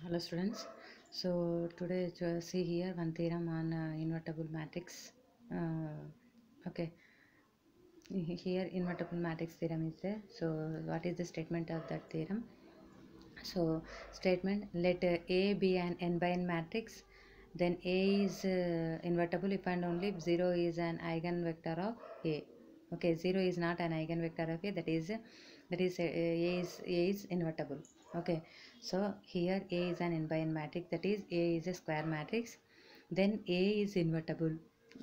Hello students. So today see here one theorem on invertible matrix. Okay, here invertible matrix theorem is there. So what is the statement of that theorem? So statement, let A be an n by n matrix, then A is invertible if and only if 0 is an eigenvector of A. Okay, 0 is not an eigenvector of A, that is A is invertible. Okay, so here A is an n by n matrix, that is A is a square matrix, then A is invertible.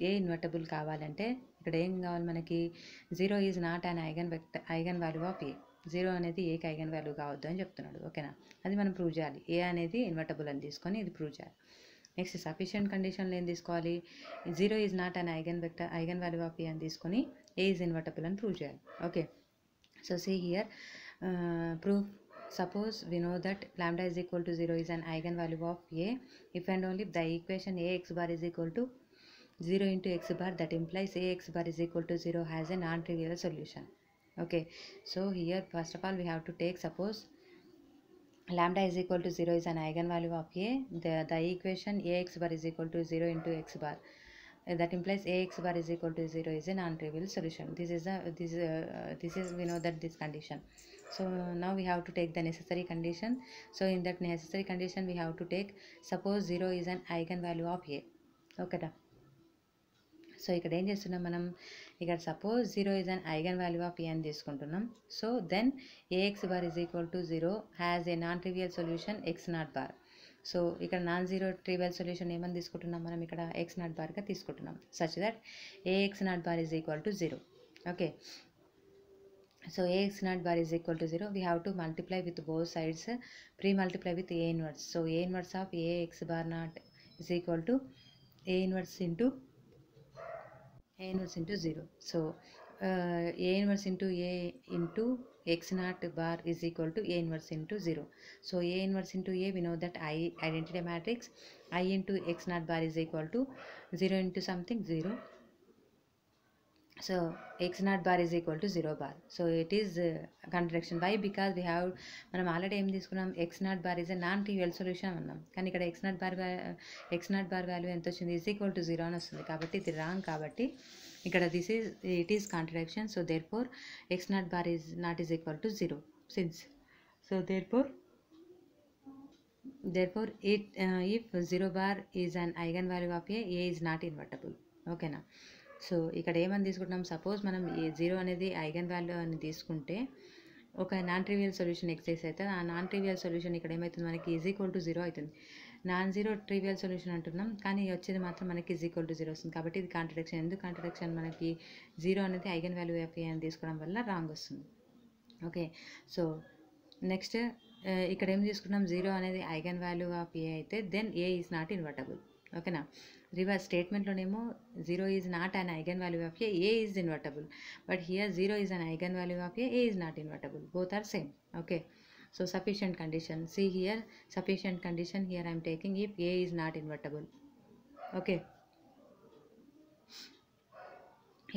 A invertible కావాలంటే ఇక్కడ ఏం కావాలి మనకి, 0 is not an eigenvalue of A. 0 అనేది ఏకి eigen value కావద్దు అని చెప్తున్నాడు. ఓకేనా, అది మనం ప్రూవ్ చేయాలి. ఏ అనేది ఇన్వర్టబుల్ అని తీసుకొని ఇది ప్రూవ్ చేయాలి. నెక్స్ట్ సఫిషియెంట్ కండిషన్లో ఏం తీసుకోవాలి, 0 is not an eigenvalue of A అని తీసుకొని ఏ ఈజ్ ఇన్వర్టబుల్ అని ప్రూవ్ చేయాలి. Okay, so see here proof. Suppose we know that lambda is equal to 0 is an eigenvalue of A if and only if the equation Ax bar is equal to 0 into x bar, that implies Ax bar is equal to 0 has a non-trivial solution. Okay, so here first of all we have to take, suppose lambda is equal to 0 is an eigenvalue of A, the equation Ax bar is equal to 0 into x bar, that implies Ax bar is equal to 0 is a non-trivial solution. This is we know that this condition. So now we have to take the necessary condition. So in that necessary condition we have to take, suppose 0 is an eigenvalue of A. Okay, so ఇక్కడ ఏం చేస్తున్నాం మనం, ఇక్కడ suppose 0 is an eigenvalue of A అని తీసుకుంటున్నాం. So then A x bar is equal to 0 has a non trivial solution x naught bar. So ఇక్కడ non zero trivial solution ఏమని తీసుకుంటున్నాం మనం, ఇక్కడ ఎక్స్ నాట్ బార్గా తీసుకుంటున్నాం, such that A x naught bar is equal to 0. Okay, so Ax naught bar is equal to 0. We have to multiply with both sides, pre-multiply with A inverse. So A inverse of Ax bar naught is equal to A inverse into 0. So A inverse into A into x naught bar is equal to A inverse into 0. So A inverse into A, we know that I identity matrix, I into x naught bar is equal to 0 into something 0. So x naught bar is equal to 0 bar. So it is contradiction. Why? Because we have, మనం already ఏం తీసుకున్నాం, x naught bar is a non trivial solution అన్నాం, కానీ ఇక్కడ x naught bar value ఎంత వచ్చింది, is equal to 0 అని వస్తుంది, కాబట్టి ఇది రాంగ్. కాబట్టి ఇక్కడ it is contradiction. So therefore x naught bar is not is equal to 0 since. So therefore if 0 bar is an eigenvalue of A is not invertible. ఓకేనా, so ఇక్కడ ఏమని తీసుకుంటున్నాం, సపోజ్ మనం 0 అనేది ఐగన్ వాల్యూ అని తీసుకుంటే ఒక నాన్ ట్రివియల్ సొల్యూషన్ ఎక్సైజ్ అవుతుంది. ఆ నాన్ ట్రివియల్ సొల్యూషన్ ఇక్కడ ఏమవుతుంది, మనకి ఈజ్ ఈక్వల్ టు 0 అవుతుంది. నాన్ జీరో ట్రివియల్ సొల్యూషన్ అంటున్నాం, కానీ వచ్చేది మాత్రం మనకి ఈజ్ ఈక్వల్ టు 0 వస్తుంది. కాబట్టి ఇది కాంట్రడిక్షన్. ఎందుకు కాంట్రడిక్షన్, మనకి 0 అనేది ఐగన్ వాల్యూ ఆఫ్ ఏ అని తీసుకోవడం వల్ల రాంగ్ వస్తుంది. ఓకే, సో నెక్స్ట్ ఇక్కడ ఏం తీసుకున్నాం, 0 అనేది ఐగన్ వాల్యూ ఆఫ్ ఏ అయితే then A is not invertible. ఓకేనా, రివర్స్ స్టేట్మెంట్లోనేమో 0 is not an eigenvalue of A is invertible, but here 0 is an eigenvalue of A is not invertible, both are same. Okay, so sufficient condition, see here sufficient condition here I am taking if A is not invertible. Okay,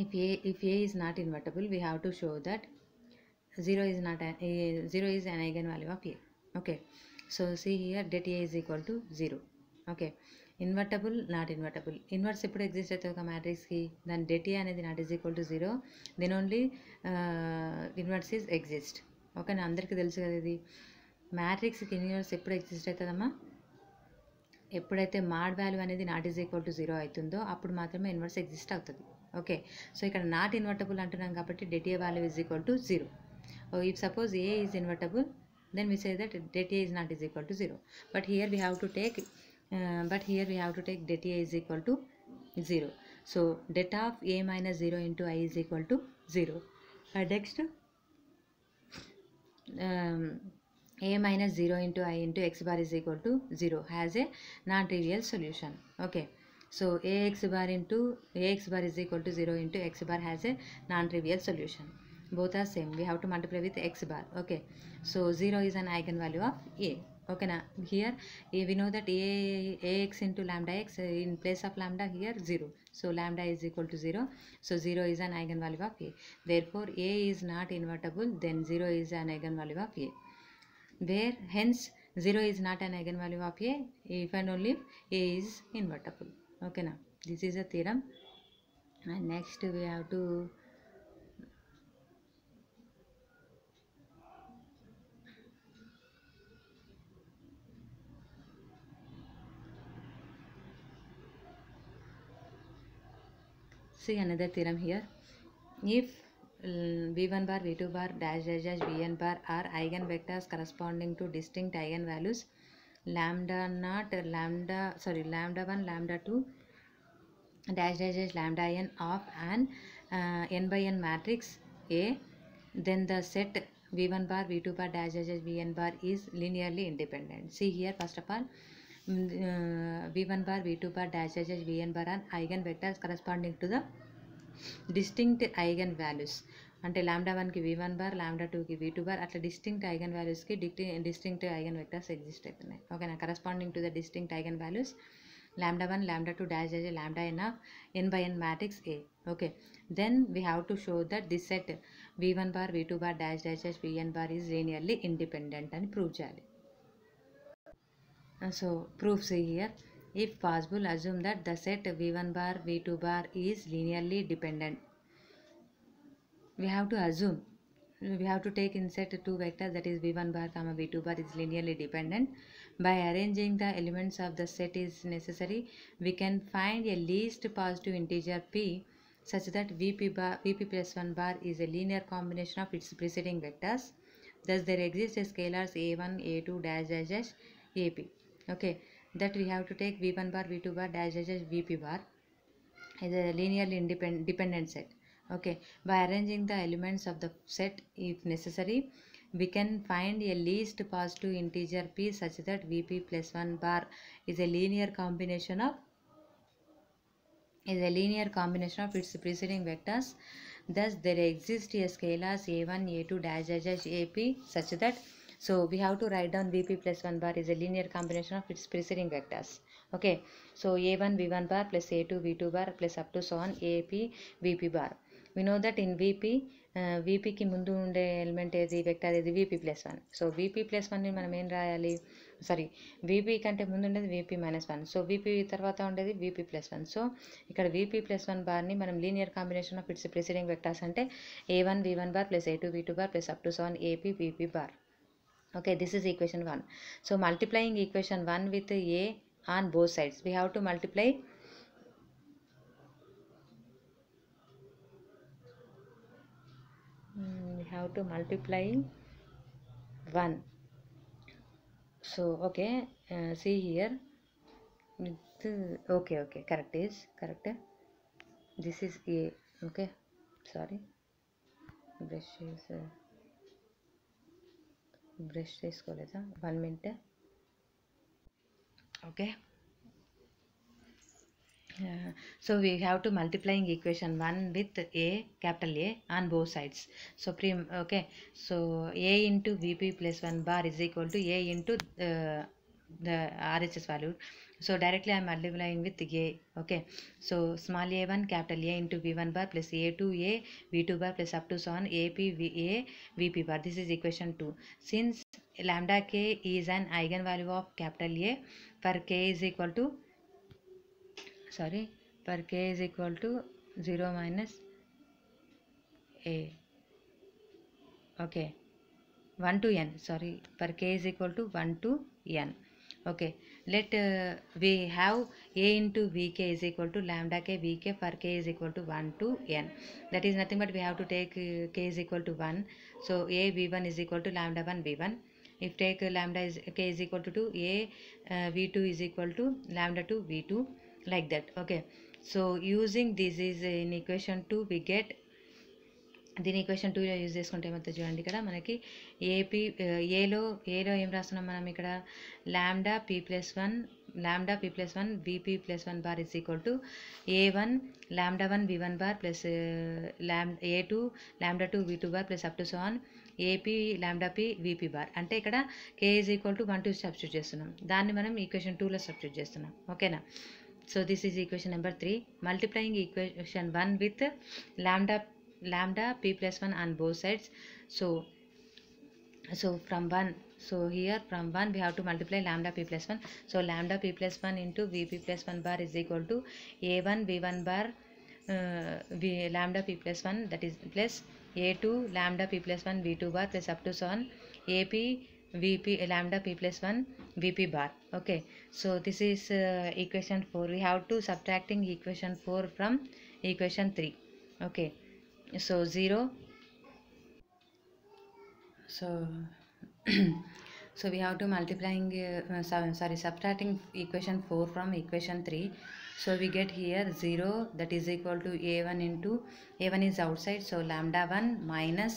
if A is not invertible, we have to show that 0 is an eigenvalue of A. Okay, so see here that A is equal to 0. Okay, invertible not invertible, inverse ఎప్పుడు exist అవుతుంది ఒక మ్యాట్రిక్స్కి, దాని det A అనేది not is equal to 0, then only inverse is exist. ఓకేనా, అందరికీ తెలుసు కదా ఇది. మ్యాట్రిక్స్కి ఇన్వర్స్ ఎప్పుడు ఎగ్జిస్ట్ అవుతుందమ్మా, ఎప్పుడైతే మాడ్ వాల్యూ అనేది నాట్ ఈజ్ ఈక్వల్ టు 0 అవుతుందో అప్పుడు మాత్రమే ఇన్వర్స్ ఎగ్జిస్ట్ అవుతుంది. ఓకే, సో ఇక్కడ నాట్ ఇన్వర్టబుల్ అంటున్నాం కాబట్టి det A value is equal to 0. If suppose A is invertible then we say that det A is not is equal to 0, but here we have to take det A is equal to 0. So det of A minus 0 into I is equal to 0. Next A minus 0 into I into x bar is equal to 0 has a non-trivial solution. Okay, so Ax bar is equal to 0 into x bar has a non-trivial solution. Both are same. We have to multiply with x bar. Okay, so 0 is an eigenvalue of A. Okay, now here we know that Ax into lambda x, in place of lambda here 0, so lambda is equal to 0, so 0 is an eigenvalue of A. Therefore A is not invertible, then 0 is an eigenvalue of A, where hence 0 is not an eigenvalue of A if and only if A is invertible. Okay, now this is a theorem. And next we have to see another theorem here. If v1 bar, v2 bar, dash dash dash vn bar are eigenvectors corresponding to distinct eigenvalues lambda 1, lambda 2, dash dash dash lambda n of an n by n matrix A, then the set v1 bar, v2 bar, dash dash dash vn bar is linearly independent. See here, first of all, v1 bar, v2 bar, dash dash dash vn bar are eigenvectors corresponding to the distinct eigenvalues. అంటే lambda 1కి v1 బార్, lambda 2కి v2 బార్, అట్లా distinct eigen వాల్యూస్కి distinct eigenvectors exist అవుతున్నాయి. ఓకేనా, corresponding to the distinct eigenvalues lambda 1, lambda 2, dash dash lambda n of n by n matrix A. Okay, then we have to show that this set v1 bar, v2 bar, dash dash dash vn bar is linearly independent అని prove చేయాలి. So proofs here. If possible, assume that the set v1 bar, v2 bar is linearly dependent. We have to assume, we have to take in set two vectors, that is v1 bar comma v2 bar is linearly dependent. By arranging the elements of the set is necessary, we can find a least positive integer p such that vp plus 1 bar is a linear combination of its preceding vectors. Thus there exists a scalars a1, a2, dash dash dash ap. Okay, that we have to take v1 bar, v2 bar, dash dash dash vp bar is a linearly dependent set. Okay, by arranging the elements of the set if necessary, we can find a least positive integer p such that vp plus 1 bar is a linear combination of its preceding vectors. Thus there exists a scalars a1, a2, dash dash dash ap such that, so we have to write down vp plus 1 bar is a linear combination of its preceding vectors. Okay, so a1 v1 bar plus a2 v2 bar plus up to so on ap vp bar. We know that in vpకి ముందు ఉండే element ఏది, vector ఏది, vp plus 1. So vp plus 1ని మనం ఏం రాయాలి, sorry vp కంటే ముందు ఉండేది vp మైనస్ 1. సో vp తర్వాత ఉండేది vp ప్లస్ 1. సో ఇక్కడ vp ప్లస్ 1 బార్ని మనం linear combination of it's preceding vectors అంటే a1 v1 bar plus a2 v2 bar plus up to so on ap vp bar. Okay, this is equation 1. So multiplying equation 1 with a on both sides, we have to multiply we have to multiply 1. So okay, see here with okay correct, this is a. Okay, sorry, brush is brush చేసుకోలేదా, 1 minute. Okay, so we have to multiplying equation 1 with a, capital A, on both sides. So okay, so a into vp plus 1 bar is equal to a into the RHS value. So directly I am multiplying with a. Okay, so small a1 capital A into v1 bar plus a2 a v2 bar plus up to so on ap a vp bar. This is equation 2. Since lambda k is an eigenvalue of capital A, for k is equal to, sorry, for k is equal to 0 minus a. Okay, 1 to n, sorry, for k is equal to 1 to n. Okay, let we have a into vk is equal to lambda k vk for k is equal to 1 to n. That is nothing but we have to take k is equal to 1. So a v1 is equal to lambda 1 v1. If take lambda is k is equal to 2, a v2 is equal to lambda 2 v2, like that. Okay, so using this is in equation 2 we get, దీని equation 2లో use చేసుకుంటే ఏమవుతుంది చూడండి, ఇక్కడ మనకి ఏలో ఏం రాస్తున్నాం మనం ఇక్కడ, lambda P plus 1 vp plus 1 bar is equal to a1 lambda 1 v1 bar plus a2 lambda 2 v2 bar plus up to so on ap lambda p vp bar. అంటే ఇక్కడ k is equal to 1 2 substitute చేస్తున్నాం, దాన్ని మనం equation 2లో substitute చేస్తున్నాం. ఓకేనా, so this is equation number 3. Multiplying equation 1 with lambda p plus 1 on both sides. So from 1 So here from 1 we have to multiply lambda p plus 1. So lambda p plus 1 into vp plus 1 bar is equal to a1 v1 bar lambda p plus 1, that is plus a2 lambda p plus 1 v2 bar plus up to so on ap vp lambda p plus 1 vp bar. Okay, so this is equation 4. We have to subtracting equation 4 from equation 3. Okay, so 0. So so we have to multiplying subtracting equation 4 from equation 3. So we get here 0, that is equal to a1 into a1 is outside, so lambda 1 minus,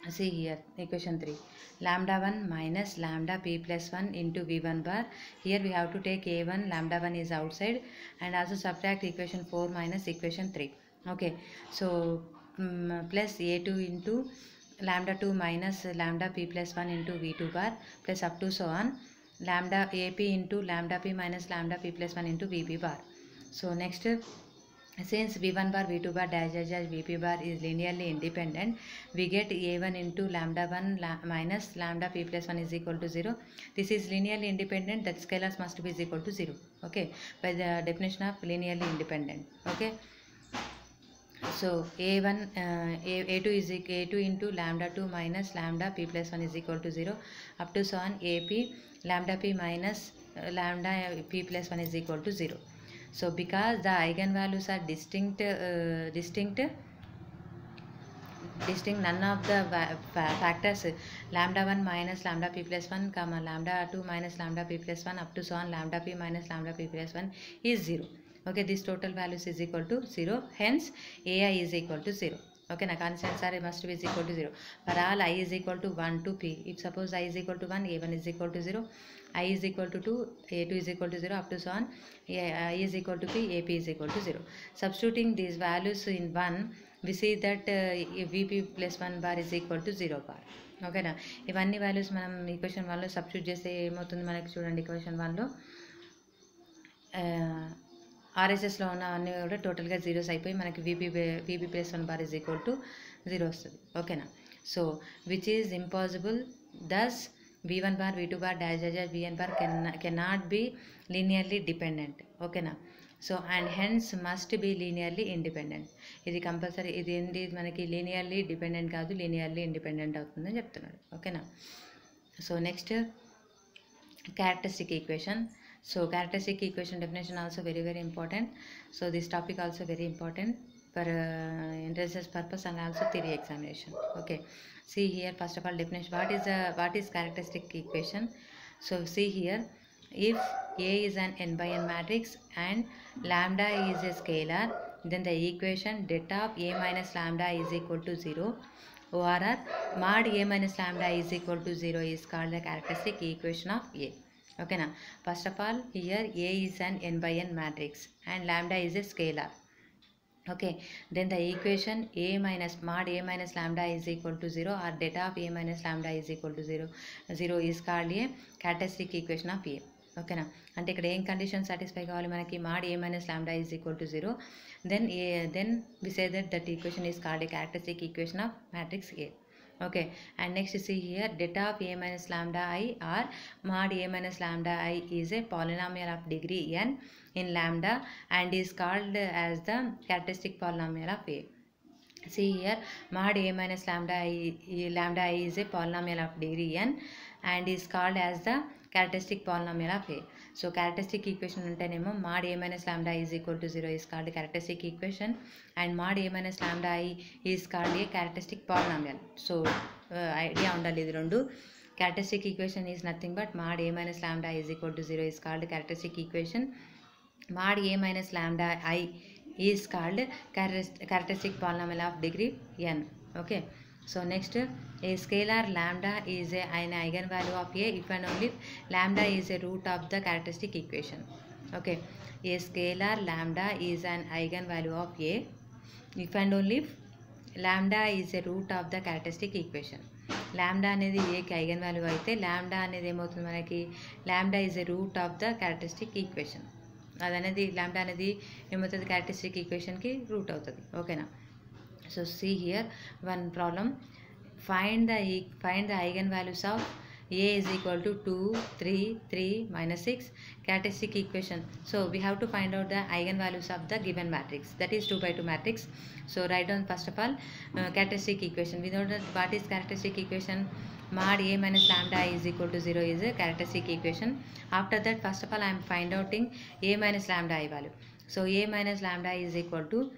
see here equation 3, lambda 1 minus lambda p plus 1 into v1 bar. Here we have to take a1, lambda 1 is outside, and also subtract equation 4 minus equation 3. Okay, so plus a2 into lambda 2 minus lambda p plus 1 into v2 bar plus up to so on lambda ap into lambda p minus lambda p plus 1 into vp bar. So next, since v1 bar v2 bar dash dash dash vp bar is linearly independent, we get a1 into lambda 1 minus lambda p plus 1 is equal to 0. This is linearly independent, that scalars must be is equal to 0. Okay, by the definition of linearly independent. Okay, so a1 a2 is a2 into lambda 2 minus lambda p plus 1 is equal to 0 up to so on ap lambda p minus lambda p plus 1 is equal to 0. So because the eigenvalues are distinct, none of the factors lambda 1 minus lambda p plus 1 comma lambda 2 minus lambda p plus 1 up to so on lambda p minus lambda p plus 1 is 0. Okay, this total values is equal to 0, hence ai is equal to 0. Okay, now constants are must be is equal to 0 for all I is equal to 1 to p. If suppose I is equal to 1, a1 is equal to 0, I is equal to 2, a2 is equal to 0 up to so on I is equal to p, ap is equal to 0. Substituting these values in 1, we see that vp plus 1 bar is equal to 0 bar. ఓకేనా, ఇవన్నీ values మనం equation 1లో substitute చేస్తే ఏమవుతుంది మనకి చూడండి. Equation 1లో ఆర్ఎస్ఎస్లో ఉన్న అన్నీ కూడా టోటల్గా జీరోస్ అయిపోయి మనకి V P plus 1 bar is equal to 0 వస్తుంది. ఓకేనా, so which is impossible, thus v1 bar v2 bar dash dash dash vn bar cannot be linearly dependent. ఓకేనా, so and hence must be linearly independent. ఇది compulsory, ఇది ఏంటి మనకి linearly dependent కాదు, linearly independent అవుతుందని చెప్తున్నాడు. ఓకేనా, so next characteristic equation. So characteristic equation definition also very very important. So this topic also very important for entrance purpose and also theory examination. Okay, see here first of all definition, what is characteristic equation. So see here, if A is an n by n matrix and lambda is a scalar, then the equation det of A minus lambda is equal to 0 or mod A minus lambda is equal to 0 is called the characteristic equation of A. Okay, now first of all here A is an n by n matrix and lambda is a scalar. Okay, then the equation A minus mod A minus lambda is equal to 0 or det of A minus lambda is equal to 0 is called a characteristic equation of A. ఓకేనా, అంటే ఇక్కడ ఏం condition satisfy కావాలి మనకి, mod A minus lambda is equal to 0, then we say that equation is called a characteristic equation of matrix A. Okay, and next see here det of A minus lambda I or mod A minus lambda I is a polynomial of degree n in lambda and is called as the characteristic polynomial of A. See here, mod A minus lambda I is a polynomial of degree n and is called as the characteristic polynomial of A. So characteristic equation ఉంటేనేమో mod A minus lambda is equal to 0 is called characteristic equation and mod A minus lambda I is called a characteristic polynomial. So idea ఉండాలి ఇది రెండు. Characteristic equation is nothing but mod A minus lambda is equal to 0 is called characteristic equation. Mod A minus lambda I is called characteristic polynomial of degree n. Okay, so next, a scalar lambda is an eigenvalue of A if and only if lambda is a root of the characteristic equation. Okay, a scalar lambda is an eigenvalue of A if and only if lambda is a root of the characteristic equation. Lambda అనేది ఏకి eigen value అయితే lambda అనేది ఏమవుతుంది మనకి, lambda is a root of the characteristic equation. అదనేది lambda అనేది ఏమవుతుంది, characteristic equation కి route అవుతుంది. ఓకేనా, so see here one problem, find the eigenvalues of a is equal to 2, 3, 3, minus 6, characteristic equation. So we have to find out the eigenvalues of the given matrix, that is 2 by 2 matrix. So write down first of all characteristic equation. We know that what is characteristic equation. Mod a minus lambda is equal to 0 is a characteristic equation. After that, first of all, I am find outing a minus lambda I value. So a minus lambda is equal to,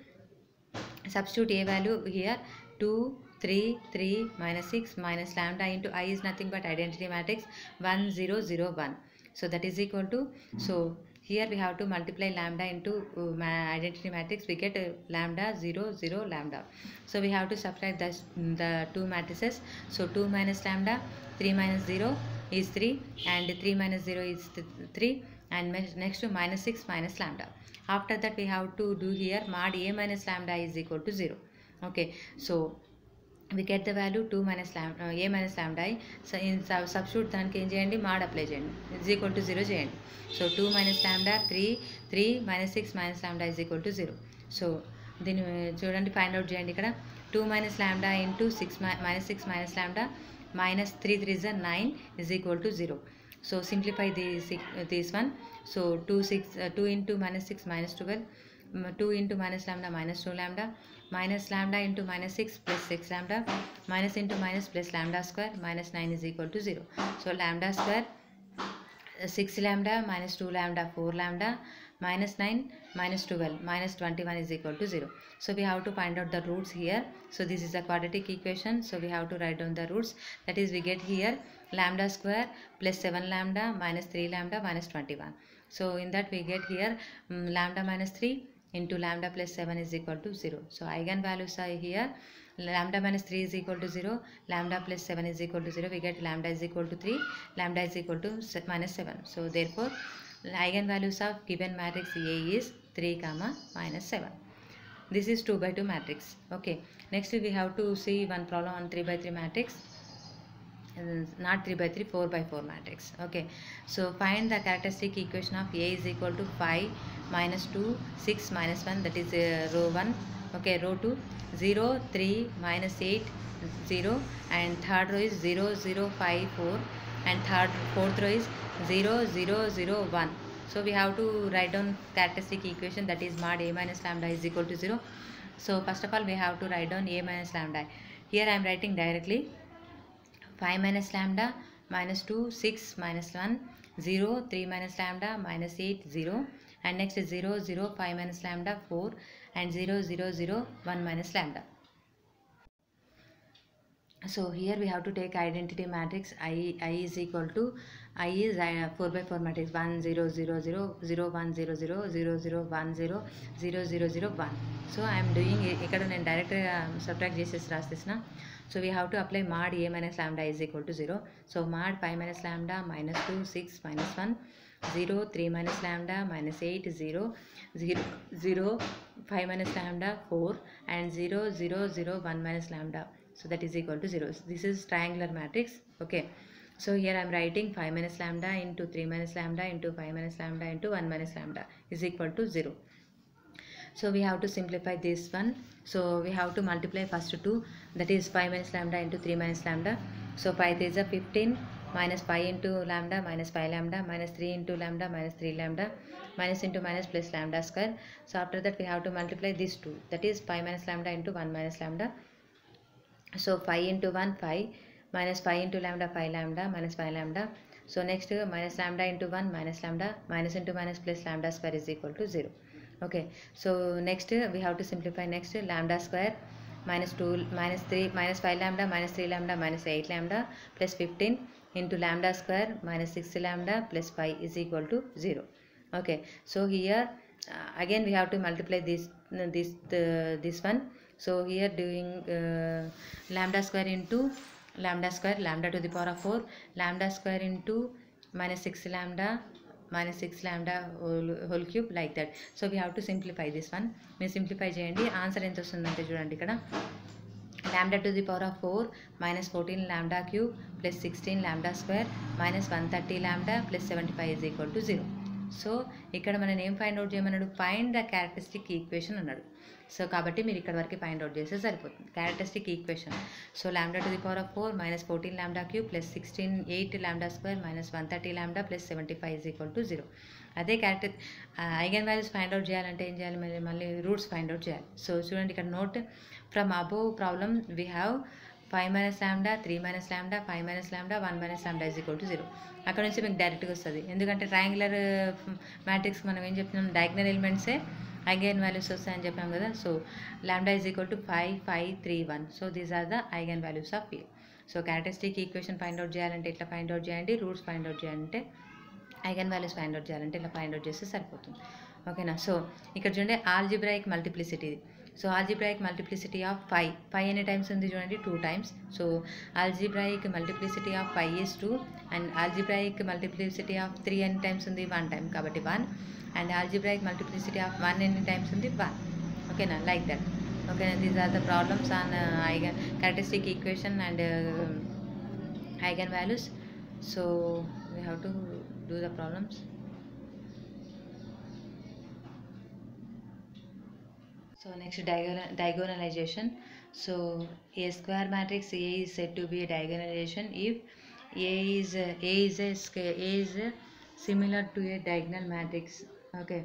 substitute a value here, 2, 3, 3, minus 6, minus lambda into I is nothing but identity matrix 1, 0, 0, 1. So that is equal to, so here we have to multiply lambda into identity matrix, we get lambda 0, 0, lambda. So we have to subtract the two matrices. So 2 minus lambda, 3 minus 0 is 3, and 3 minus 0 is 3, and next to minus 6 minus lambda. After that, we have to do here mod a minus lambda is equal to 0. Okay, so we get the value 2 minus lambda, a minus lambda I. So in substitute దానికి ఏం చేయండి, mod apply చేయండి, is equal to 0 చేయండి. So 2 minus lambda 3 minus 6 minus lambda is equal to 0. So దీన్ని చూడండి, find out చేయండి. ఇక్కడ 2 minus lambda into 6 minus 6 minus lambda minus 3 3 is 9 is equal to 0. So simplify this one. So 2 into minus 6 minus 12, 2 into minus lambda minus 2 lambda, minus lambda into minus 6 plus 6 lambda, minus into minus plus lambda square minus 9 is equal to 0. So lambda square 6 lambda minus 2 lambda 4 lambda minus 9 minus 12 minus 21 is equal to 0. So we have to find out the roots here. So this is a quadratic equation. So we have to write down the roots. That is, we get here lambda square plus 7 lambda minus 3 lambda minus 21. So in that we get here lambda minus 3 into lambda plus 7 is equal to 0. So eigenvalues are here. Lambda minus 3 is equal to 0, lambda plus 7 is equal to 0. We get lambda is equal to 3, lambda is equal to minus 7. So therefore, eigenvalues of given matrix A is 3, minus 7. This is 2 by 2 matrix. Okay. Next we have to see one problem on 3 by 3 matrix. Not 3 by 3, 4 by 4 matrix. Okay, so find the characteristic equation of A is equal to 5 minus 2 6 minus 1, that is row 1. Okay, row 2 0 3 minus 8 0, and third row is 0 0 5 4, and fourth row is 0 0 0 1. So we have to write down characteristic equation, that is mod a minus lambda is equal to 0. So first of all, we have to write down a minus lambda. Here I am writing directly 5 minus lambda minus 2 6 minus 1 0 3 minus lambda minus 8 0, and next is 0 0 5 minus lambda 4, and 0 0 0 1 minus lambda. So here we have to take identity matrix I is equal to, I is 4 by 4 matrix 1 0 0 0 0 1 0 0 0 0 1 0 0 0 0 1. So I am doing ఇక్కడ నేను direct subtract చేసేసి రాసేసిన. So we have to apply mod a minus lambda is equal to 0. So mod 5 minus lambda minus 2 6 minus 1 0 3 minus lambda minus 8 0 0 0 5 minus lambda 4, and 0 0 0 1 minus lambda. So that is equal to 0. This is triangular matrix. Okay, so here I am writing 5 minus lambda into 3 minus lambda into 5 minus lambda into 1 minus lambda is equal to 0. So we have to simplify this one. So we have to multiply first 2, that is 5 minus lambda into 3 minus lambda. So 5 is a 15 minus 5 into lambda minus 5 lambda minus 3 into lambda minus 3 lambda minus into minus plus lambda square. So after that we have to multiply this 2, that is 5 minus lambda into 1 minus lambda. So 5 into 1 5 minus 5 into lambda 5 lambda minus 5 lambda. So next minus lambda into 1 minus lambda minus into minus plus lambda square is equal to 0. Okay, so next we have to simplify. Next lambda square minus 2 minus 3 minus 5 lambda minus 3 lambda minus 8 lambda plus 15 into lambda square minus 6 lambda plus 5 is equal to 0. Okay, so here again we have to multiply this one. So here doing lambda square into lambda square, lambda to the power of 4, lambda square into minus 6 lambda minus 6 lambda whole cube, like that. So we have to simplify this one. మీరు simplify చేయండి. Answer ఎంత వస్తుందంటే చూడండి, ఇక్కడ lambda to the power of 4 minus 14 lambda cube plus 16 lambda square minus 130 lambda plus 75 is equal to 0. So ఇక్కడ మనం ఏం find out చేయమన్నాడు, ఫైండ్ ద క్యారెక్టరిస్టిక్ ఈక్వేషన్ అన్నాడు. సో కాబట్టి మీరు ఇక్కడ వరకు ఫైండ్ అవుట్ చేస్తే సరిపోతుంది characteristic equation. So λ⁴ minus 14 λ³ plus 8 λ² minus 130 λ plus 75 0. అదే character eigen values find out చేయాలంటే ఏం చేయాలి, మళ్ళీ రూట్స్ ఫైండ్ అవుట్ చేయాలి. సో చూడండి ఇక్కడ note, from above problem we have 5 minus λ, 3 minus λ, 5 minus λ, 1 minus λ 0. అక్కడ నుంచి మీకు డైరెక్ట్గా వస్తుంది, ఎందుకంటే ట్రయాంగులర్ మ్యాట్రిక్స్ మనం ఏం చెప్తున్నాం, డయాగ్నల్ ఎలిమెంట్సే ఐగన్ వాల్యూస్ వస్తాయని చెప్పాం కదా. So λ 5, 5, 3, 1. So these are the eigenvalues of A. So characteristic equation find out చేయాలంటే ఇట్లా ఫైండ్ అవుట్ చేయండి, రూట్స్ ఫైండ్ అవుట్ చేయాలంటే ఐగన్ వాల్యూస్ ఫైండ్ అవుట్ చేయాలంటే ఇలా ఫైండ్ అవుట్ చేస్తే సరిపోతుంది. ఓకేనా. సో ఇక్కడ చూడండి algebraic multiplicity. So algebraic multiplicity of 5 ఎన్ని టైమ్స్ ఉంది చూడండి, 2 times. So algebraic multiplicity of 5 is 2 and algebraic multiplicity of 3 ఎన్ని టైమ్స్ ఉంది, 1 టైమ్, కాబట్టి 1. అండ్ ఆల్జిబ్రాయిక్ మల్టిప్లిసిటీ ఆఫ్ 1 ఎన్ని టైమ్స్ ఉంది, 1. ఓకేనా, లైక్ దట్. ఓకేనా, these are the problems on eigen characteristic equation and eigen values. So we have to do the problems. So next diagonalization. So a square matrix A is said to be a diagonalization if A is similar to a diagonal matrix. Okay,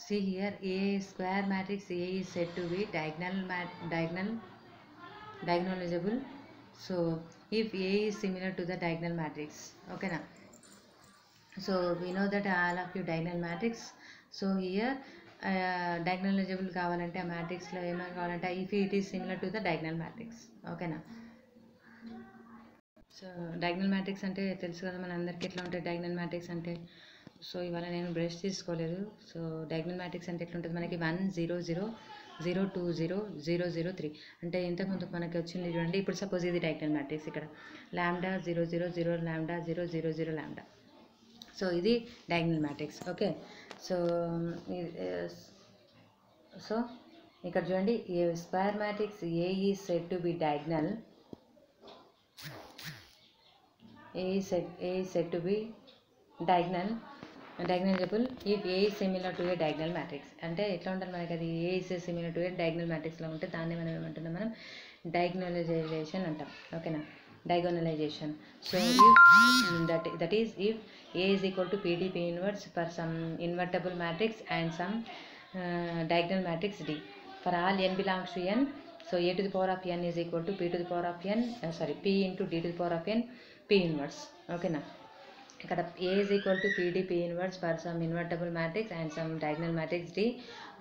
see here, A square matrix A is said to be diagonalizable. So if A is similar to the diagonal matrix. Okay na. So we know that all of you diagonal matrix. So here diagonalizable కావాలంటే ఆ మ్యాట్రిక్స్లో ఏమైనా కావాలంటే if it is similar to the diagonal matrix. ఓకేనా. So diagonal matrix అంటే తెలుసు కదా మన అందరికీ ఎట్లా ఉంటుంది డయాగ్నల్ మ్యాట్రిక్స్ అంటే. సో ఇవాళ నేను బ్రష్ తీసుకోలేదు. సో డయాగ్నల్ మ్యాట్రిక్స్ అంటే ఎట్లా ఉంటుంది, మనకి 1 0 0 0 2 0 0 0 3 అంటే ఇంతకుముందు మనకి వచ్చింది చూడండి. ఇప్పుడు సపోజ్ ఇది డయాగ్నల్ మ్యాట్రిక్స్, ఇక్కడ λ 0 0 0 λ 0 0 0 λ. సో ఇది డయాగ్నల్ మ్యాట్రిక్స్. ఓకే, సో ఇక్కడ చూడండి, A square matrix A is said to be diagonal, A is said to be diagonalizable if A is similar to a diagonal matrix. అంటే ఎట్లా ఉంటుంది మనకి, అది A is similar to a diagonal matrix లా ఉంటే దాన్ని మనం ఏమంటున్నాం, మనం diagonalization అంటాం. ఓకేనా, diagonalization. So if that is if A is equal to PD P inverse for some invertible matrix and some diagonal matrix D for all n belongs to n. So A to the power of n is equal to P to the power of n P into D to the power of n P inverse. ఓకేనా, ఇక్కడ A is equal to PD P inverse for some invertible matrix and some diagonal matrix D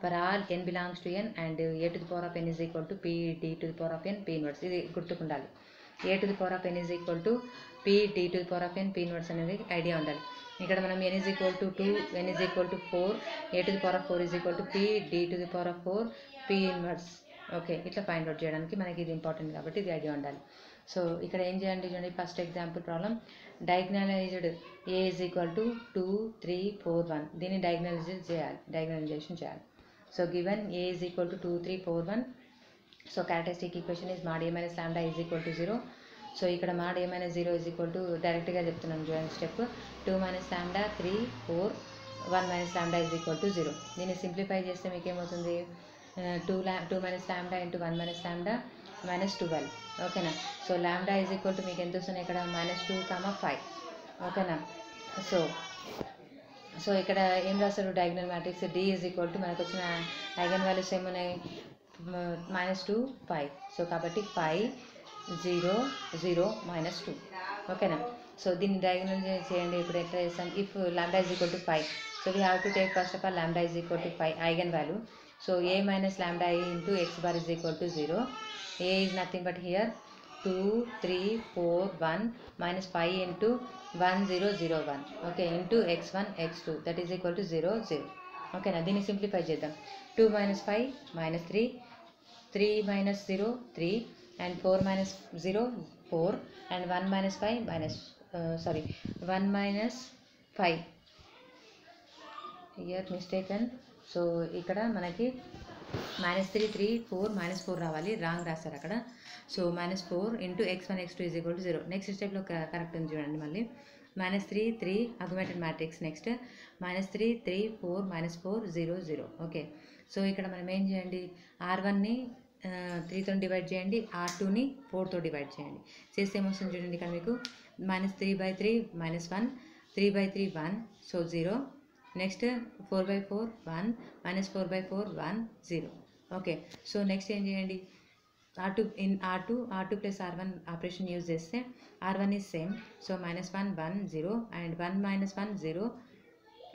for all n belongs to n and A to the power of n is equal to P D to the power of n P inverse. ఇది గుర్తుకుండాలి, A to the power of n is equal to P D to the power of n P inverse అనేది idea ఉండాలి. ఇక్కడ మనం n is equal to 2, n is equal to 4, A to the power of 4 is equal to P D to the power of 4 P inverse. Okay, ఇట్లా find out చేయడానికి మనకి ఇది important కాబట్టి ఇది ఐడియా ఉండాలి. సో ఇక్కడ ఏం చేయండి చూడండి, first example problem, diagonalized A is equal to 2 3 4 1. దీన్ని డయాగ్నలైజేషన్ చేయాలి. So given A is equal to 2 3 4 1. So characteristic equation is mod A minus lambda is equal to 0. So ఇక్కడ mod A minus 0 is equal to డైరెక్ట్గా చెప్తున్నాం చూడండి step, 2 minus lambda 3 4 1 minus lambda is equal to 0. దీన్ని simplify చేస్తే మీకు ఏమవుతుంది, 2 minus lambda into 1 minus lambda minus 12. ఓకేనా. So lambda is equal to మీకు ఎంత వస్తుంది ఇక్కడ -2, 5. ఓకేనా. సో ఇక్కడ ఏం రాస్తారు, diagonal matrix D is equal to మనకు వచ్చిన ఐగన్ వాల్యూస్ ఏమున్నాయి, -2 5. సో కాబట్టి 5 0 0 -2. ఓకేనా. సో దీన్ని డయాగ్నల్ చేయండి. ఇప్పుడు ఎట్లా చేస్తాం, if lambda is equal to 5. So we have to take first of all lambda is equal to 5 eigen value. So A minus lambda A into x bar is equal to 0. A is nothing but here 2 3 4 1 minus 5 into 1 0 0 1. Okay, into x1 x2 that is equal to 0 0. Okay, now దీన్ని simplify చేద్దాం. 2 minus 5 minus 3, 3 minus 0 3 and 4 minus 0 4 and 1 minus 5 minus 1 minus 5 here mistaken. So ఇక్కడ మనకి -3 3 4 -4 రావాలి, wrong రాస్తారు అక్కడ. So -4 into x1 x2 is equal to 0. Next స్టెప్లో correct ఉంది చూడండి. మళ్ళీ -3 3 augmented matrix. Next -3 3 4 -4 0 0. Okay, so ఇక్కడ మనం ఏం చేయండి, R1ని 3తో డివైడ్ చేయండి, R2ని 4తో డివైడ్ చేయండి. చేస్తే ఏమొస్తుంది చూడండి, ఇక్కడ మీకు -3/3 -1, 3/3 1, so 0. Next 4/4 1, -4/4 1 0. Okay, so next ఏం చేయండి, R2 plus R1 operation use చేస్తే R1 is same, so -1 1 0 and 1 -1 0,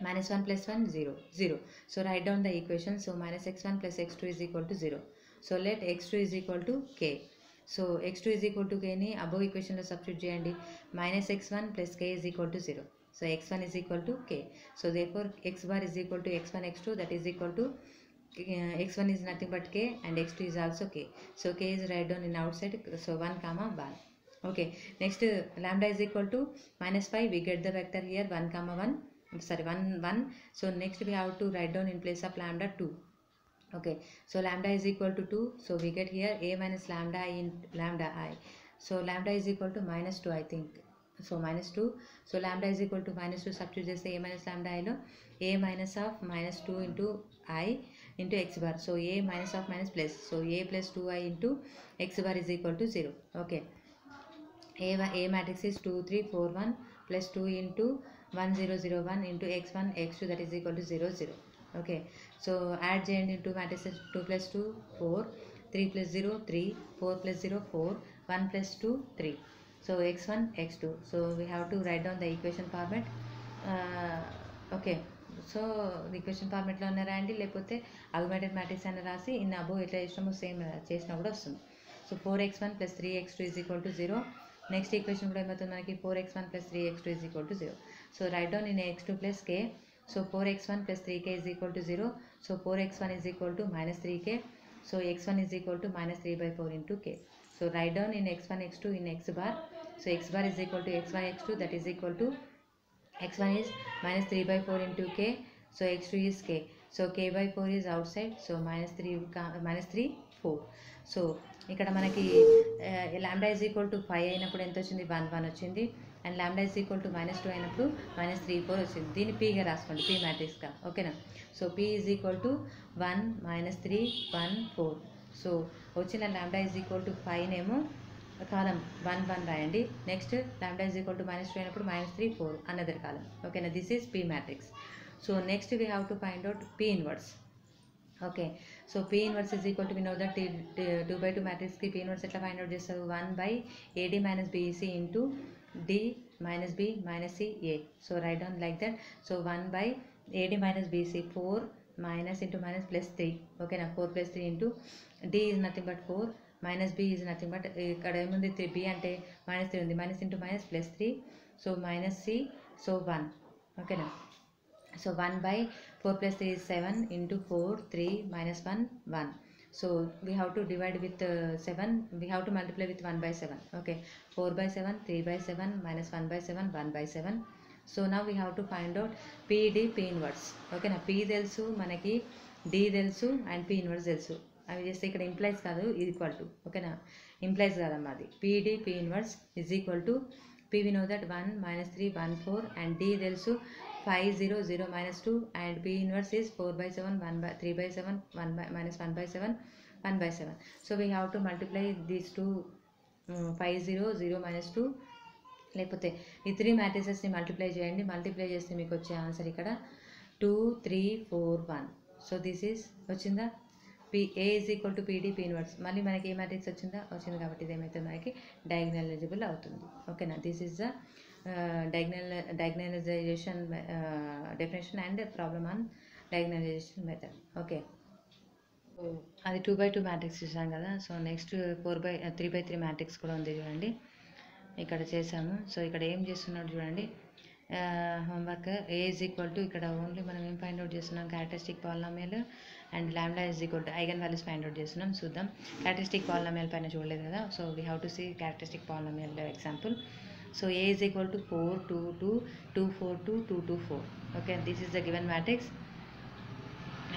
-1 plus 1 0 0. So write down the equation. So -x1 plus x2 is equal to 0. So let x2 is equal to k. So x2 is equal to k ని above equation లో substitute చేయండి. -x1 plus k is equal to 0. So x1 is equal to k. So therefore x bar is equal to x1 x2, that is equal to x1 is nothing but k and x2 is also k. So k is write down in outside, so 1 comma 1. Okay, next lambda is equal to -5. We get the vector here 1 comma 1, sorry 1 1. So next we have to write down in place of lambda 2. Okay, so lambda is equal to 2, so we get here a minus lambda I in lambda I. So lambda is equal to -2, I think. So -2, so lambda is equal to -2, substitute చేస్తే a minus lambda I లో a minus of -2 into I into x bar. So a minus of minus plus, so a plus 2i into x bar is equal to 0. Okay, a matrix is 2 3 4 1 plus 2 into 1 0 0 1 into x1 x2, that is equal to 0 0. Okay, so add చేయండి, 2 matrices, 2 plus 2 4, 3 plus 0 3, 4 plus 0 4, 1 plus 2 3. So x1 x2, so we have to write down the equation format. Okay, so equation ఫార్మెట్లోనే రాయండి, లేకపోతే augmented matrix అని రాసి in above ఎట్లా చేసినామో same చేసినా కూడా వస్తుంది. So 4x1 plus 3x2 is equal to 0. Next equation కూడా ఏమవుతుంది మనకి, 4x1 plus 3x2 is equal to 0. So right down in x2 plus k. So 4x1 plus 3k is equal to 0. So 4x1 is equal to -3k. So x1 is equal to -3/4 into k. So write down in x1 x2 in x bar. So x bar is equal to x1 x2, that is equal to x1 is -3/4 into k. So x2 is k. So k/4 is outside. So -3 4. So ఇక్కడ మనకి lambda is equal to 5 అయినప్పుడు ఎంత వచ్చింది, 1 1 వచ్చింది. And lambda is equal to -2 అయినప్పుడు -3 4 వచ్చింది. దీన్ని పీగా రాసుకోండి, పీ మ్యాట్రిక్స్గా. ఓకేనా, so P is equal to 1 -3 1 4. So వచ్చిన లాంబ్డా ఈజ్ ఈక్వల్ టు 5 నేమో కాలం 1 1 రాయండి. Next lambda is equal to -2 అయినప్పుడు -3 4 అనదర్ కాలం. ఓకేనా, this is P matrix. So next we have to find out P inverse. Okay, so P inverse is equal to, we know that 2/2 మ్యాట్రిక్స్కి P inverse ఎట్లా find out చేస్తారు, 1/AD - BC into D - B - C A. So right down like that. So 1/AD - BC 4 minus into minus plus 3. ఓకేనా, 4 plus 3 into D is nothing but 4 minus B is nothing but ఇక్కడ ఏముంది, 3 B అంటే -3 ఉంది, minus into minus plus 3, so minus C, so 1. ఓకేనా, so 1/4 plus 3 is 7 into 4 3 minus 1 1. So we have to divide with 7, we have to multiply with 1/7. Okay, 4/7 3/7 minus 1/7 1/7. So now we have to find out PD P inverse. ఓకేనా, P తెలుసు మనకి, D తెలుసు and P inverse తెలుసు. అవి చేస్తే ఇక్కడ implies కాదు, equal to. ఓకేనా, ఇంప్లైస్ కాదమ్మా అది. PD P inverse is equal to, P we know that 1 -3 1 4 and D తెలుసు 5 0 0 -2 and P inverse is 4/7 3/7 -1/7 1/7. So we have to multiply these two 5 0 0 -2, లేకపోతే ఈ 3 మ్యాట్రిసెస్ని మల్టిప్లై చేయండి. మల్టిప్లై చేస్తే మీకు వచ్చే ఆన్సర్ ఇక్కడ 2 3 4 1. సో దిస్ ఈజ్ వచ్చిందా, A is equal to PD P inverse. మళ్ళీ మనకి ఏ మ్యాట్రిక్స్ వచ్చిందా, వచ్చింది కాబట్టి ఇది ఏమైతే మనకి డయాగ్నలైజబుల్ అవుతుంది. ఓకేనా, this is the diagonalization definition and problem on diagonalization method. Okay, అది 2/2 మ్యాట్రిక్స్ చూసాం కదా. సో నెక్స్ట్ 3/3 మ్యాట్రిక్స్ కూడా ఉంది చూడండి, ఇక్కడ చేసాము. సో ఇక్కడ ఏం చేస్తున్నాడు చూడండి, homework. A is equal to, ఇక్కడ ఓన్లీ మనం ఏం ఫైండ్ అవుట్ చేస్తున్నాం, characteristic polynomial and lambda is equal to eigen values find out చేస్తున్నాం. చూద్దాం, క్యారెక్టరిస్టిక్ పాలినామియల్ పైన చూడలేదు కదా. So we have to see characteristic polynomial example. So A is equal to 4 2 2 2 4 2 2 2 4. Okay, this is the given matrix.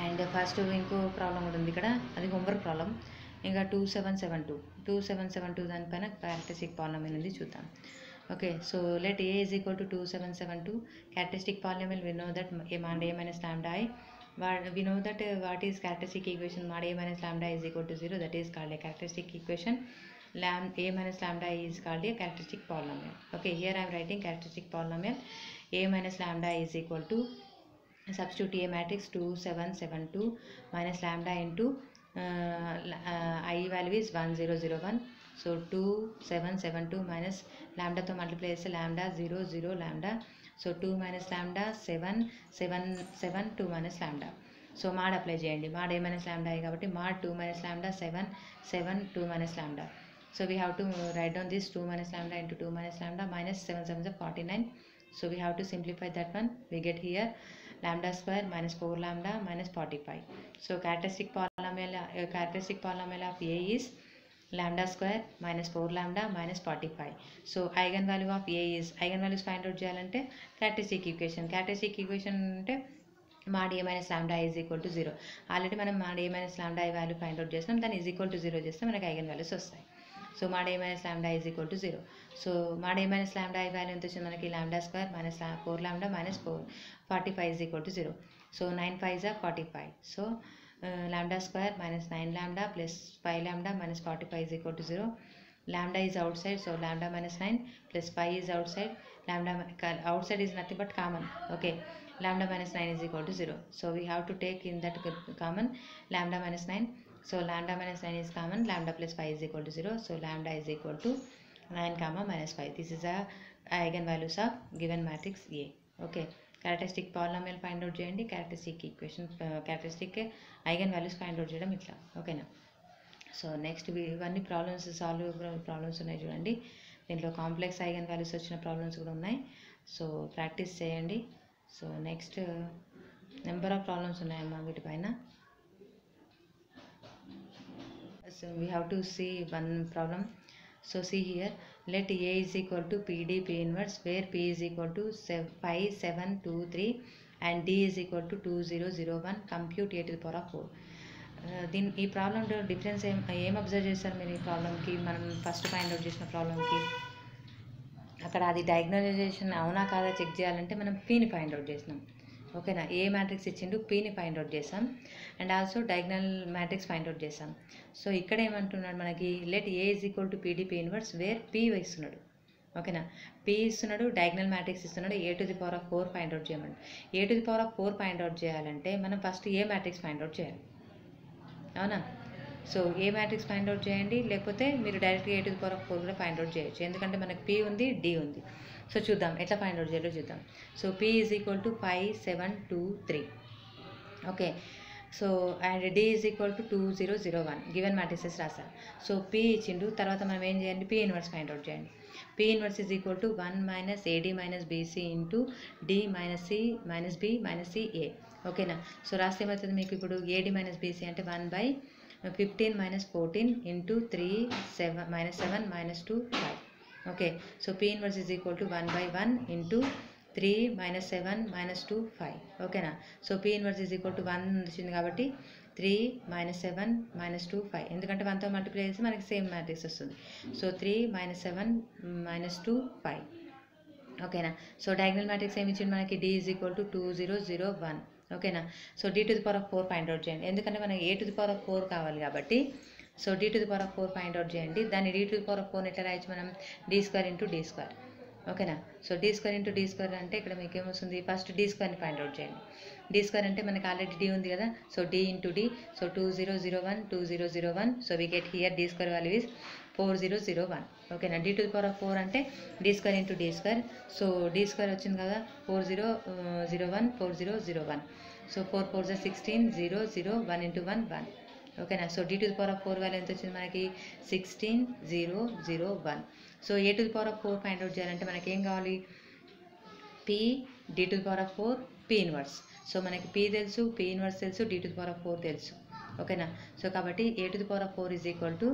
And first ఇంకో problem కూడా ఉంది ఇక్కడ, అది హోంవర్క్ ప్రాబ్లం. ఇంకా 2772 దానిపైన క్యారెక్టరిస్టిక్ పాలినామియల్ ఉంది, చూద్దాం. Okay, so let A is equal to 2772. Characteristic polynomial, we know that A mod A minus lambda I. We know that what is characteristic equation mod A minus lambda I is equal to 0. That is called a characteristic equation. A minus lambda I is called a characteristic polynomial. Okay, here I am writing characteristic polynomial. A minus lambda I is equal to, substitute A matrix 2772 minus lambda into I value is 1001. So 2772 minus lambda to multiply is lambda 00 lambda. So 2 minus lambda 7 7 7 2 minus lambda. So mod apply చేయండి. mod A minus lambda I కాబట్టి mod 2 minus lambda 7 7 2 minus lambda. So we have to write down this 2 minus lambda into 2 minus lambda minus 7 7 is 49. So we have to simplify that one. We get here lambda square minus 4 lambda minus 45. So characteristic polynomial of A is lambda square minus 4 lambda minus 45. So eigenvalue of A is, eigenvalues find out చేయాలంటే characteristic equation అంటే mod A minus lambda I is equal to 0. Already మనం mod A minus lambda I value find out చేస్తాం, దాన్ని is equal to 0 చేస్తే మనకి eigen values వస్తాయి. So mod A minus lambda I is equal to 0. So mod A minus lambda I value ఎంత వచ్చింది మనకి, lambda square minus 4 lambda minus 45 is equal to 0. So 9 5s are 45. So lambda square minus 9 lambda plus 5 lambda minus 45 is equal to 0. Lambda is outside, so lambda minus 9 plus 5 is outside. Lambda outside is nothing but common. Okay, lambda minus 9 is equal to 0. So we have to take in that common lambda minus 9. So lambda minus 9 is common, lambda plus 5 is equal to 0. So lambda is equal to 9 comma minus 5. This is a eigenvalues of given matrix A. Okay, characteristic polynomial find out చేయండి, characteristic equation characteristic eigenvalues find out చేయడం ఇట్లా. ఓకేనా. So next ఇవన్నీ problems solve problems ఉన్నాయి చూడండి. దీంట్లో complex eigen values వచ్చిన problems కూడా ఉన్నాయి. సో ప్రాక్టీస్ చేయండి. So next number of problems ఉన్నాయమ్మా వీటిపైన. So we have to see one problem. So see here, let A is equal to PD P inverse where P is equal to 5 7 2 3 and D is equal to 2 0 0 1. Compute A to the power of 4. దీని ఈ ప్రాబ్లంలో difference ఏం observe చేస్తారు మీరు? ఈ ప్రాబ్లంకి మనం first find out చేసిన ప్రాబ్లంకి అక్కడ అది డయాగ్నలైజేషన్ అవునా కాదా చెక్ చేయాలంటే మనం పీని ఫైండ్ అవుట్ చేసినాం. ఓకేనా, ఏ మ్యాట్రిక్స్ ఇచ్చిండు, పీని ఫైండ్ అవుట్ చేసాం and also diagonal matrix find out చేసాం. సో ఇక్కడ ఏమంటున్నాడు మనకి, let A is equal to PD P inverse where P ఇస్తున్నాడు. ఓకేనా, పీ ఇస్తున్నాడు, డయాగ్నల్ మ్యాట్రిక్స్ ఇస్తున్నాడు, A to the power of 4 find out చేయమండి. A to the power of 4 find out చేయాలంటే మనం first A matrix find out చేయాలి, అవునా. So A matrix find out చేయండి, లేకపోతే మీరు డైరెక్ట్గా ఏ టు ది పవర్ ఆఫ్ 4 కూడా ఫైండ్ అవుట్ చేయొచ్చు, ఎందుకంటే మనకి పీ ఉంది, డి ఉంది. సో చూద్దాం ఎట్లా ఫైండ్ అవుట్ చేయాలో చూద్దాం. So P is equal to 5 7 2 3. Okay, so and D is equal to 2 0 0 1 given matrices రాసారు. సో పీ ఇచ్చిండు, తర్వాత మనం ఏం చేయండి, పీ ఇన్వర్స్ ఫైండ్ అవుట్ చేయండి. P inverse is equal to 1 minus AD minus BC into D minus C minus B minus C A. ఓకేనా, so రాస్తే ఏమవుతుంది మీకు ఇప్పుడు ఏడి మైనస్ బీసీ అంటే 1/15 minus 14 into 3 7 minus 7 minus 2 5. Okay, so P inverse is equal to 1/1 into 3 minus 7 minus 2 5. ఓకేనా, so P inverse is equal to 1 వచ్చింది కాబట్టి 3 minus 7 minus 2 5, ఎందుకంటే 1తో మల్టిప్లై చేసి మనకి సేమ్ మ్యాట్రిక్స్ వస్తుంది. So 3 minus 7 minus 2 5. ఓకేనా, so diagonal matrix ఏమి ఇచ్చింది మనకి, డి ఈజ్ ఈక్వల్ టు 2 0 0 1. ఓకేనా, so D to the power of 4 find out చేయండి, ఎందుకంటే మనకి A to the power of 4 కావాలి కాబట్టి. So D to the power of 4 find out చేయండి. దాన్ని D to the power of 4 ఎట్లా రాయొచ్చు మనం, D square into D square. ఓకేనా, so D square into D square అంటే ఇక్కడ మీకు ఏమొస్తుంది, ఫస్ట్ డి స్క్వేర్ని ఫైండ్ అవుట్ చేయండి. డి స్క్వేర్ అంటే మనకి ఆల్రెడీ డి ఉంది కదా, so D into D. So 2 0 0 1 2 0 0 1. So we get here D square value is 4 0 0 1. ఓకేనా, D to the power of 4 అంటే D square into D square. So D square వచ్చింది కదా 4 0 0 1 4 0 0 1. So 4 4 16 0 0 1 into 1 1. ఓకేనా, so D to the power of 4 value ఎంత వచ్చింది మనకి, 16 0 0 1. So A to the power of 4 find out చేయాలంటే మనకి ఏం కావాలి, P D to the power of 4 P inverse. So మనకి పీ తెలుసు, పీ ఇన్వర్స్ తెలుసు, D to the power of 4 తెలుసు. ఓకేనా, సో కాబట్టి ఏ to the power of 4 is equal to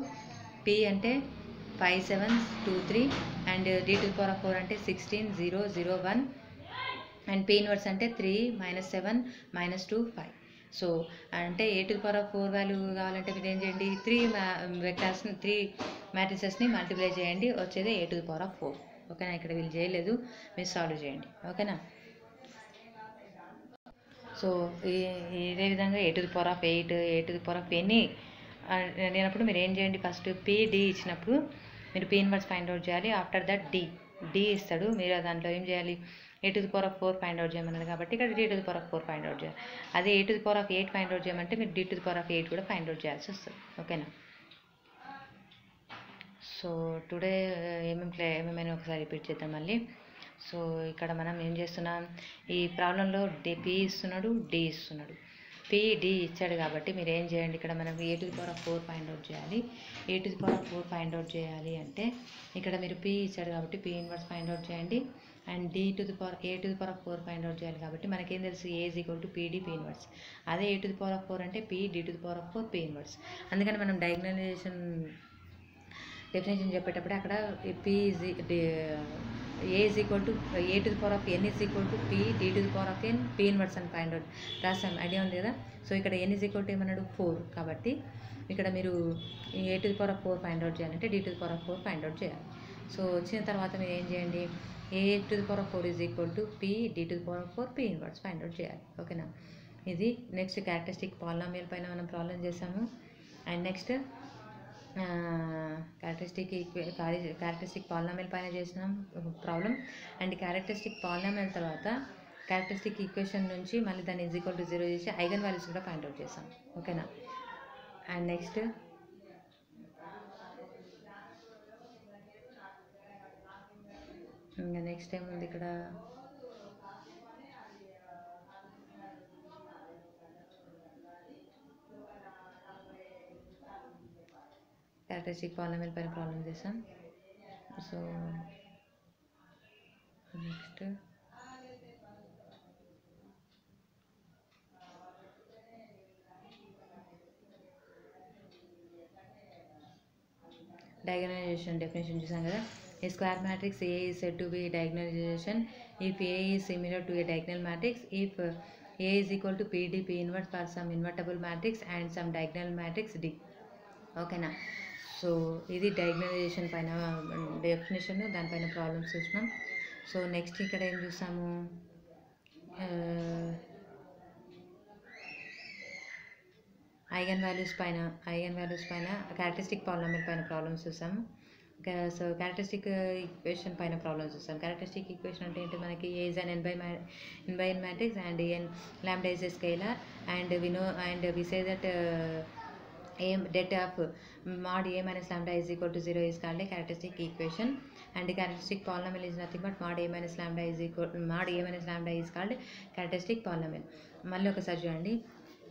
P అంటే 5 7 2 3 and D to the power of 4 అంటే 16 0 0 1 and P inverse అంటే 3 minus 7 minus 2 5. So అంటే A to the power of 4 value కావాలంటే మీరు ఏం చేయండి, 3 వెక్టార్స్ని 3 మ్యాట్రిసెస్ని మల్టిప్లై చేయండి, వచ్చేది ఏ టు ది పవర్ ఆఫ్ 4. ఓకేనా. ఇక్కడ వీళ్ళు చేయలేదు, మీరు సాల్వ్ చేయండి. ఓకేనా. సో ఇదే విధంగా a⁸ a⁸ అనేటప్పుడు మీరు ఏం చేయండి, ఫస్ట్ PD ఇచ్చినప్పుడు మీరు P ఇన్వర్స్ ఫైండ్ అవుట్ చేయాలి. ఆఫ్టర్ దట్ D ఇస్తాడు, మీరు దాంట్లో ఏం చేయాలి, a⁴ ఫైండ్ అవుట్ చేయమన్నాడు కాబట్టి ఇక్కడ d⁴ ఫైండ్ అవుట్ చేయాలి. అదే a⁸ ఫైండ్ అవుట్ చేయమంటే మీరు d⁸ కూడా ఫైండ్ అవుట్ చేయాల్సి వస్తుంది. ఓకేనా. సో టుడే ఏమేమైనా ఒకసారి రిపీట్ చేద్దాం మళ్ళీ. సో ఇక్కడ మనం ఏం చేస్తున్నాం, ఈ ప్రాబ్లంలో P ఇస్తున్నాడు, D ఇస్తున్నాడు. PD ఇచ్చాడు కాబట్టి మీరు ఏం చేయండి, ఇక్కడ మనం a⁴ ఫైండ్ అవుట్ చేయాలి. a⁴ ఫైండ్ అవుట్ చేయాలి అంటే ఇక్కడ మీరు P ఇచ్చాడు కాబట్టి P ఇన్వర్స్ ఫైండ్ అవుట్ చేయండి. అండ్ a⁴ ఫైండ్ అవుట్ చేయాలి కాబట్టి మనకేం తెలుసు, A = PD P ఇన్వర్స్. అదే a⁴ అంటే P d⁴ P ఇన్వర్స్. అందుకని మనం డయాగ్నలైజేషన్ డెఫినేషన్ చెప్పేటప్పుడు అక్కడ P A = a⁴n = P d⁴n P inverse అని ఫైండ్ అవుట్ రాసాం, ఐడియా ఉంది కదా. సో ఇక్కడ n = ఏమన్నాడు 4, కాబట్టి ఇక్కడ మీరు a⁴ ఫైండ్ అవుట్ చేయాలంటే d⁴ ఫైండ్ అవుట్ చేయాలి. సో వచ్చిన తర్వాత మీరు ఏం చేయండి, a⁴ P d⁴ P inverse find out చేయాలి. ఓకేనా. ఇది నెక్స్ట్ క్యారెక్టరిస్టిక్ పాలినామియల్ పైన మనం ప్రాబ్లం చేసాము. అండ్ నెక్స్ట్ క్యారెక్టరిస్టిక్ పాలినామియల్ పైన చేసినాం ప్రాబ్లం. అండ్ క్యారెక్టరిస్టిక్ పాలినామియల్ తర్వాత క్యారెక్టరిస్టిక్ ఈక్వేషన్ నుంచి మళ్ళీ దాన్ని =0 చేసి ఐగన్ వాల్యూస్ కూడా ఫైండ్ అవుట్ చేసాం. ఓకేనా. అండ్ నెక్స్ట్ ఇంకా నెక్స్ట్ ఏముంది ఇక్కడ, క్యారెక్టరిస్టిక్ పాలినామియల్ పైన ప్రాబ్లం చేసాం. సో నెక్స్ట్ డయాగ్నలైజేషన్ డెఫినేషన్ చూసాం కదా. A square matrix A is said to be diagonalization if A is similar to a diagonal matrix if A is equal to PD P inverse for some invertible matrix and some diagonal matrix D. ఓకేనా. So ఇది డయాగ్నలైజేషన్ పైన definition, దానిపైన problems చూసినాం. So next ఇక్కడ ఏం చూసాము, eigen values పైన characteristic polynomial పైన ప్రాబ్లమ్స్ చూసాము. సో క్యారెక్టరిస్టిక్ ఈక్వేషన్ పైన ప్రాబ్లమ్స్ చూసాం. క్యారెక్టరిస్టిక్ ఈక్వేషన్ అంటే ఏంటి, మనకి A is an n by n matrix and lambda is a scalar and we say that det of mod A minus lambda is equal to 0 is called a characteristic equation, and the characteristic polynomial is nothing but mod A minus lambda is called characteristic polynomial. మళ్ళీ ఒకసారి చూడండి,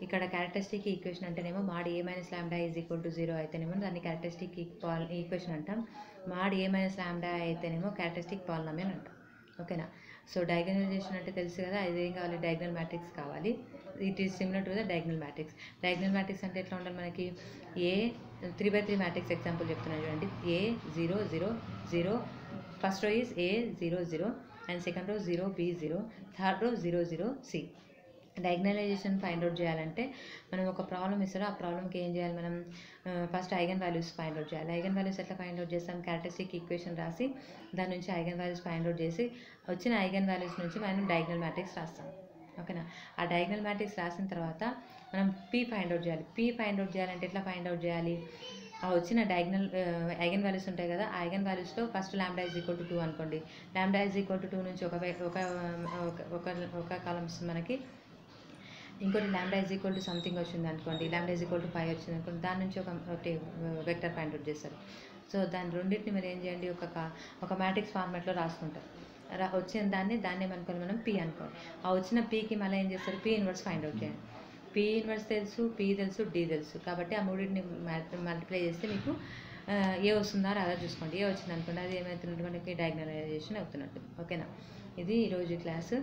ఇక్కడ characteristic equation అంటేనేమో mod A minus lambda is equal to 0 అయితేనేమో దాన్ని characteristic equation అంటాం. mod A minus lambda అయితేనేమో characteristic polynomial అంటాం. ఓకేనా. సో డయాగ్నలైజేషన్ అంటే తెలుసు కదా, అది ఏం కావాలి, డయాగ్నల్ మ్యాట్రిక్స్ కావాలి. It is similar to the diagonal matrix. Diagonal matrix అంటే ఎట్లా ఉండాలి, మనకి A 3/3 మ్యాట్రిక్స్ ఎగ్జాంపుల్ చెప్తున్నాను చూడండి. A 0 0 0, first row is A 0 0 and second row 0 B 0, third row 0 0 C. డయాగ్నలైజేషన్ find out చేయాలంటే మనం ఒక ప్రాబ్లం ఇస్తారో ఆ ప్రాబ్లంకి ఏం చేయాలి, మనం first eigen values find out చేయాలి. ఐగన్ వాల్యూస్ ఎట్లా ఫైండ్ అవుట్ చేస్తాం, క్యారెక్టరిస్టిక్ ఈక్వేషన్ రాసి దాని నుంచి ఐగన్ వాల్యూస్ ఫైండ్ అవుట్ చేసి వచ్చిన ఐగన్ వాల్యూస్ నుంచి మనం డయాగ్నల్ మ్యాట్రిక్స్ రాస్తాం. ఓకేనా. ఆ డయాగ్నల్ మ్యాట్రిక్స్ రాసిన తర్వాత మనం P ఫైండ్ అవుట్ చేయాలి. P ఫైండ్ అవుట్ చేయాలంటే ఎట్లా ఫైండ్ అవుట్ చేయాలి, ఆ వచ్చిన డయాగ్నల్ ఐగన్ వాల్యూస్ ఉంటాయి కదా, ఆ ఐగన్ వాల్యూస్లో ఫస్ట్ λ = 2 అనుకోండి. λ = 2 నుంచి ఒక కాలమ్స్ మనకి ఇంకోటి λ = సంథింగ్ వచ్చింది అనుకోండి, λ = 5 వచ్చింది అనుకోండి, దాని నుంచి ఒకటి వెక్టర్ ఫైండ్ అవుట్ చేస్తారు. సో దాని రెండింటిని మీరు ఏం చేయండి, ఒక మ్యాట్రిక్స్ ఫార్మాట్లో రాసుకుంటారు. వచ్చిన దాన్ని ఏమనుకోవాలి, మనం P అనుకోవాలి. ఆ వచ్చిన Pకి మళ్ళీ ఏం చేస్తారు, P ఇన్వర్స్ ఫైండ్ అవుట్ చేయండి. P ఇన్వర్స్ తెలుసు, P తెలుసు, D తెలుసు, కాబట్టి ఆ మూడింటిని మల్టిప్లై చేస్తే మీకు ఏ వస్తుందో అలా చూసుకోండి. ఏ వచ్చింది అనుకోండి, అది ఏమవుతున్నట్టు మనకి డయాగ్నలైజేషన్ అవుతున్నట్టు. ఓకేనా. ఇది ఈరోజు క్లాసు.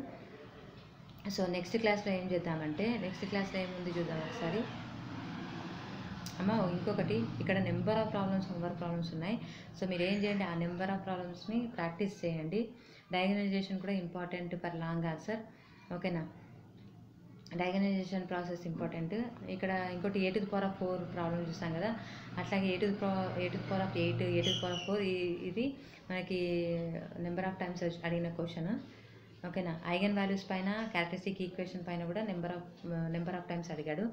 సో నెక్స్ట్ క్లాస్లో ఏం చేద్దామంటే, నెక్స్ట్ క్లాస్లో ఏముంది చూద్దాం ఒకసారి. ఇంకొకటి, ఇక్కడ number of problems, homework problems ఉన్నాయి. సో మీరు ఏం చేయండి, ఆ నెంబర్ ఆఫ్ ప్రాబ్లమ్స్ని ప్రాక్టీస్ చేయండి. డయాగ్నలైజేషన్ కూడా ఇంపార్టెంట్ ఫర్ లాంగ్ ఆన్సర్. ఓకేనా. డయాగనైజేషన్ ప్రాసెస్ ఇంపార్టెంట్. ఇక్కడ ఇంకోటి A⁴ ప్రాబ్లం చూస్తాం కదా, అట్లాగే A⁴8 A⁴4 ఇది మనకి నెంబర్ ఆఫ్ టైమ్స్ అడిగిన క్వశ్చన్. ఓకేనా. ఐగన్ వాల్యూస్ పైన క్యారెక్టరిస్టిక్ ఈక్వేషన్ పైన కూడా నెంబర్ ఆఫ్ టైమ్స్ అడిగాడు.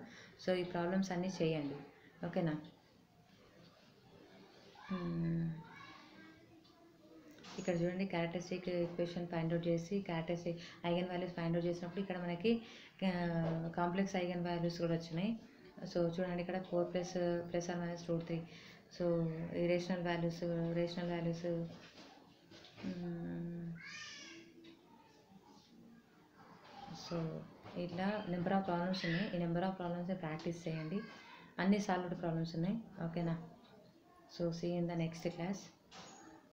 సో ఈ ప్రాబ్లమ్స్ అన్నీ చేయండి. ఓకేనా. ఇక్కడ చూడండి, క్యారెక్టరిస్టిక్ ఈక్వేషన్ ఫైండ్ అవుట్ చేసి characteristic eigen values find out చేసినప్పుడు ఇక్కడ మనకి కాంప్లెక్స్ ఐగన్ వాల్యూస్ కూడా వచ్చినాయి. సో చూడండి, ఇక్కడ 4 ప్లస్ ఆర్ మైనస్ √3. సో ఈ రేషనల్ వాల్యూస్ సో ఇట్లా నెంబర్ ఆఫ్ ప్రాబ్లమ్స్ ఉన్నాయి. ఈ నెంబర్ ఆఫ్ ప్రాబ్లమ్స్ ప్రాక్టీస్ చేయండి. అన్ని సాల్వ్డ్ ప్రాబ్లమ్స్ ఉన్నాయి. ఓకేనా. So see in the next class.